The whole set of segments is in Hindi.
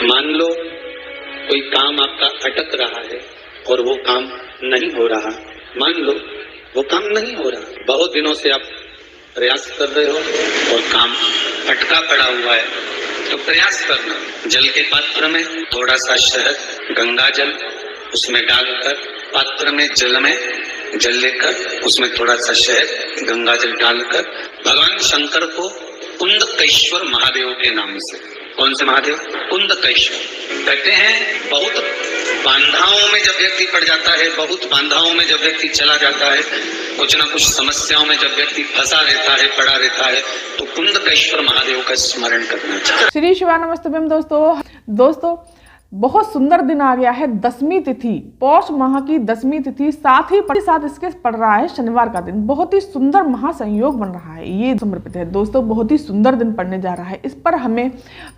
मान लो कोई काम आपका अटक रहा है और वो काम नहीं हो रहा, मान लो वो काम नहीं हो रहा, बहुत दिनों से आप प्रयास कर रहे हो और काम अटका पड़ा हुआ है, तो प्रयास करना, जल के पात्र में थोड़ा सा शहद, गंगा जल उसमें डालकर, पात्र में जल लेकर उसमें थोड़ा सा शहद, गंगा जल डालकर भगवान शंकर को कुंदकेश्वर महादेव के नाम से, कौन से महादेव? कुंदकेश्वर। कहते हैं बहुत बांधाओं में जब व्यक्ति पड़ जाता है, बहुत बांधाओं में जब व्यक्ति चला जाता है, कुछ ना कुछ समस्याओं में जब व्यक्ति फंसा रहता है, पड़ा रहता है, तो कुंदकेश्वर महादेव का स्मरण करना चाहिए। श्री शिवानमस्तुभ्यम। दोस्तों बहुत सुंदर दिन आ गया है, 10वीं तिथि, पौष माह की 10वीं तिथि, साथ ही साथ इसके पड़ रहा है शनिवार का दिन। बहुत ही सुंदर महासंयोग बन रहा है, ये समर्पित है दोस्तों, बहुत ही सुंदर दिन पड़ने जा रहा है। इस पर हमें,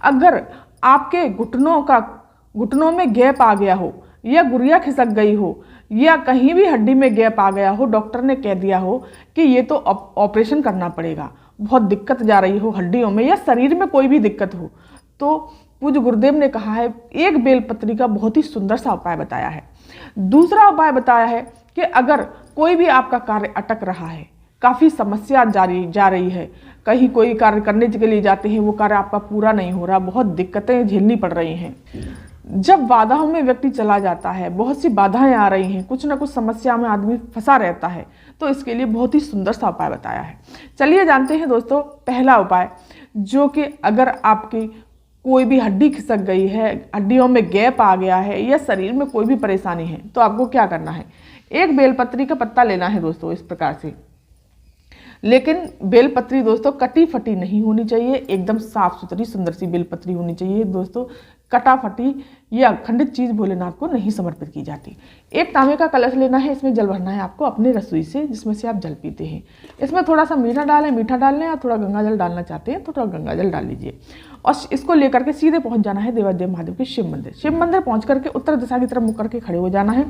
अगर आपके घुटनों में गैप आ गया हो, या गुड़िया खिसक गई हो, या कहीं भी हड्डी में गैप आ गया हो, डॉक्टर ने कह दिया हो कि ये तो ऑपरेशन करना पड़ेगा, बहुत दिक्कत जा रही हो हड्डियों में, या शरीर में कोई भी दिक्कत हो, तो पूज्य गुरुदेव ने कहा है, एक बेलपत्री का बहुत ही सुंदर सा उपाय बताया है। दूसरा उपाय बताया है कि अगर कोई भी आपका कार्य अटक रहा है, काफ़ी समस्या जा रही है, कहीं कोई कार्य करने के लिए जाते हैं, वो कार्य आपका पूरा नहीं हो रहा, बहुत दिक्कतें झेलनी पड़ रही हैं, जब बाधाओं में व्यक्ति चला जाता है, बहुत सी बाधाएं आ रही हैं, कुछ ना कुछ समस्या में आदमी फंसा रहता है, तो इसके लिए बहुत ही सुंदर सा उपाय बताया है। चलिए जानते हैं दोस्तों पहला उपाय, जो कि अगर आपकी कोई भी हड्डी खिसक गई है, हड्डियों में गैप आ गया है, या शरीर में कोई भी परेशानी है, तो आपको क्या करना है, एक बेलपत्री का पत्ता लेना है दोस्तों, इस प्रकार से। लेकिन बेलपत्री दोस्तों कटी फटी नहीं होनी चाहिए, एकदम साफ सुथरी सुंदर सी बेलपत्री होनी चाहिए दोस्तों। कटा फटी या खंडित चीज भोलेनाथ को नहीं समर्पित की जाती। एक तांबे का कलश लेना है, इसमें जल भरना है आपको अपनी रसोई से, जिसमें से आप जल पीते हैं। इसमें थोड़ा सा मीठा डालना है, या थोड़ा गंगा जल डालना चाहते हैं तो थोड़ा गंगा जल डाल लीजिए, और इसको लेकर के सीधे पहुंच जाना है देवादेव महादेव के शिव मंदिर पहुंच करके उत्तर दिशा की तरफ मुख करके खड़े हो जाना है,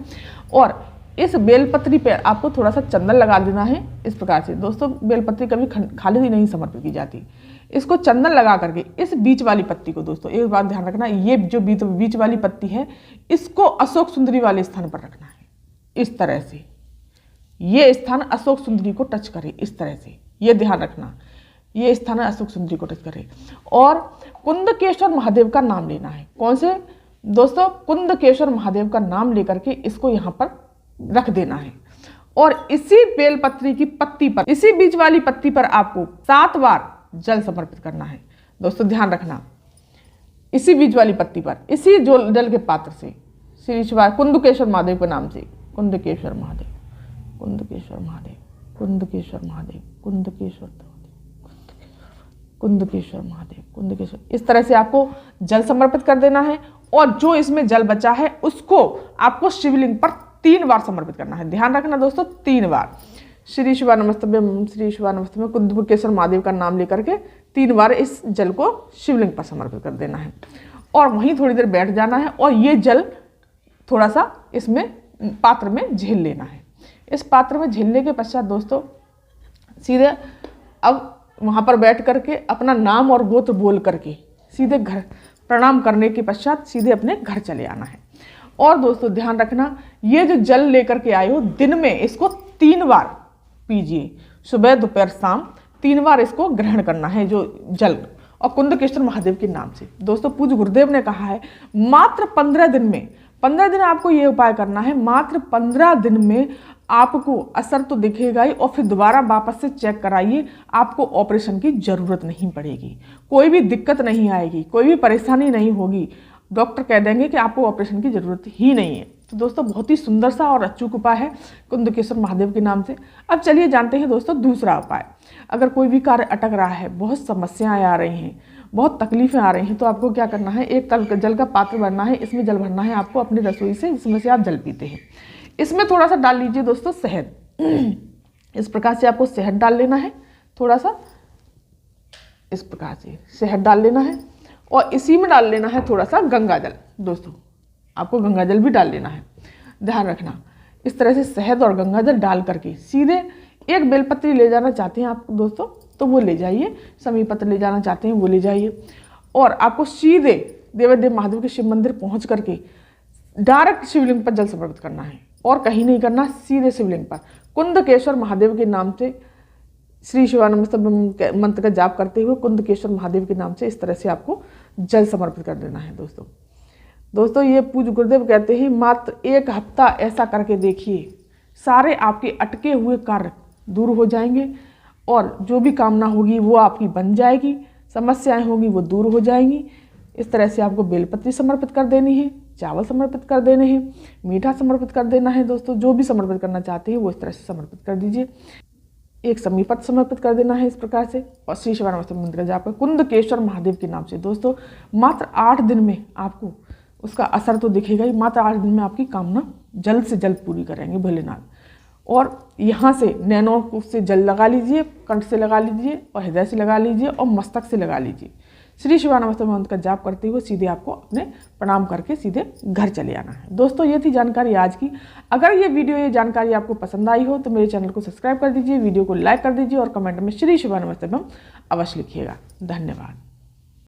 और इस बेलपत्री पे आपको थोड़ा सा चंदन लगा देना है। इस प्रकार से दोस्तों बेलपत्री कभी खाली ही नहीं समर्पित की जाती। इसको चंदन लगा करके इस बीच वाली पत्ती को, दोस्तों एक बात ध्यान रखना, ये जो बीच वाली पत्ती है, इसको अशोक सुंदरी वाले स्थान पर रखना है, इस तरह से। ये स्थान अशोक सुंदरी को टच करे, इस तरह से, ये ध्यान रखना, ये स्थान अशोक सुंदरी को टच करे। और कुंदकेश्वर महादेव का नाम लेना है। कौन से दोस्तों? कुंदकेश्वर महादेव का नाम लेकर के इसको यहाँ पर रख देना है, और इसी बेलपत्री की पत्ती पर, इसी बीच वाली पत्ती पर आपको 7 बार जल समर्पित करना है। दोस्तों ध्यान रखना, इसी बीच वाली पत्ती पर, इसी जल के पात्र से श्री शिवा कुंदकेश्वर महादेव के नाम से, कुंदकेश्वर महादेव, कुंदकेश्वर महादेव, कुंदकेश्वर महादेव, कुंदकेश्वर कुंदकेश्वर महादेव, कुंदकेश्वर, इस तरह से आपको जल समर्पित कर देना है। और जो इसमें जल बचा है उसको आपको शिवलिंग पर 3 बार समर्पित करना है। ध्यान रखना दोस्तों, 3 बार श्री शिवानमस्तुभ्यम, श्री शिवानमस्तुभ्यम, कुंदकेश्वर महादेव का नाम लेकर के 3 बार इस जल को शिवलिंग पर समर्पित कर देना है, और वहीं थोड़ी देर बैठ जाना है, और ये जल थोड़ा सा इसमें पात्र में झेल लेना है। इस पात्र में झेलने के पश्चात दोस्तों सीधे अब वहाँ पर बैठ करके अपना नाम और गोत्र बोल करके सीधे घर प्रणाम करने के पश्चात सीधे अपने घर चले आना है। और दोस्तों ध्यान रखना, ये जो जल लेकर के आए हो, दिन में इसको 3 बार पीजिए, सुबह दोपहर शाम 3 बार इसको ग्रहण करना है जो जल, और कुंदकेश्वर महादेव के नाम से। दोस्तों पूज्य गुरुदेव ने कहा है मात्र 15 दिन में, 15 दिन आपको ये उपाय करना है, मात्र 15 दिन में आपको असर तो दिखेगा ही, और फिर दोबारा वापस से चेक कराइए, आपको ऑपरेशन की जरूरत नहीं पड़ेगी, कोई भी दिक्कत नहीं आएगी, कोई भी परेशानी नहीं होगी, डॉक्टर कह देंगे कि आपको ऑपरेशन की जरूरत ही नहीं है। तो दोस्तों बहुत ही सुंदर सा और अचूक उपाय है कुंदकेश्वर महादेव के नाम से। अब चलिए जानते हैं दोस्तों दूसरा उपाय। अगर कोई भी कार्य अटक रहा है, बहुत समस्याएं आ रही हैं, बहुत तकलीफें आ रही हैं, तो आपको क्या करना है, एक जल का पात्र भरना है, इसमें जल भरना है आपको अपनी रसोई से, जिसमें से आप जल पीते हैं। इसमें थोड़ा सा डाल लीजिए दोस्तों शहद, इस प्रकार से आपको शहद डाल लेना है, थोड़ा सा इस प्रकार से शहद डाल लेना है, और इसी में डाल लेना है थोड़ा सा गंगा जल। दोस्तों आपको गंगा जल भी डाल लेना है, ध्यान रखना। इस तरह से शहद और गंगा जल डाल करके सीधे एक बेलपत्री ले जाना चाहते हैं आप दोस्तों तो वो ले जाइए, समीपत्र ले जाना चाहते हैं वो ले जाइए, और आपको सीधे देवादेव महादेव के शिव मंदिर पहुंच करके डायरेक्ट शिवलिंग पर जल समर्पित करना है और कहीं नहीं करना, सीधे शिवलिंग पर कुंदकेश्वर महादेव के नाम से श्री शिवानंद मंत्र का जाप करते हुए कुंदकेश्वर महादेव के नाम से इस तरह से आपको जल समर्पित कर देना है। दोस्तों ये पूज्य गुरुदेव कहते हैं मात्र 1 हफ्ता ऐसा करके देखिए, सारे आपके अटके हुए कार्य दूर हो जाएंगे और जो भी कामना होगी वो आपकी बन जाएगी, समस्याएं होगी वो दूर हो जाएंगी। इस तरह से आपको बेलपत्री समर्पित कर देनी है, चावल समर्पित कर देने हैं, मीठा समर्पित कर देना है। दोस्तों जो भी समर्पित करना चाहते हैं वो इस तरह से समर्पित कर दीजिए। एक समीपत्र समर्पित कर देना है इस प्रकार से और श्री शिवानंद मंत्र का जाप कुंदकेश्वर महादेव के नाम से। दोस्तों मात्र 8 दिन में आपको उसका असर तो दिखेगा ही, मात्र 8 दिन में आपकी कामना जल्द से जल्द पूरी करेंगे भोलेनाथ। और यहाँ से नैनों से जल लगा लीजिए, कंठ से लगा लीजिए और हृदय से लगा लीजिए और मस्तक से लगा लीजिए। श्री शिवानंद मंत्र का जाप करते हुए सीधे आपको अपने प्रणाम करके सीधे घर चले आना है। दोस्तों ये थी जानकारी आज की। अगर ये जानकारी आपको पसंद आई हो तो मेरे चैनल को सब्सक्राइब कर दीजिए, वीडियो को लाइक कर दीजिए और कमेंट में श्री शिवानंद अवश्य लिखिएगा। धन्यवाद।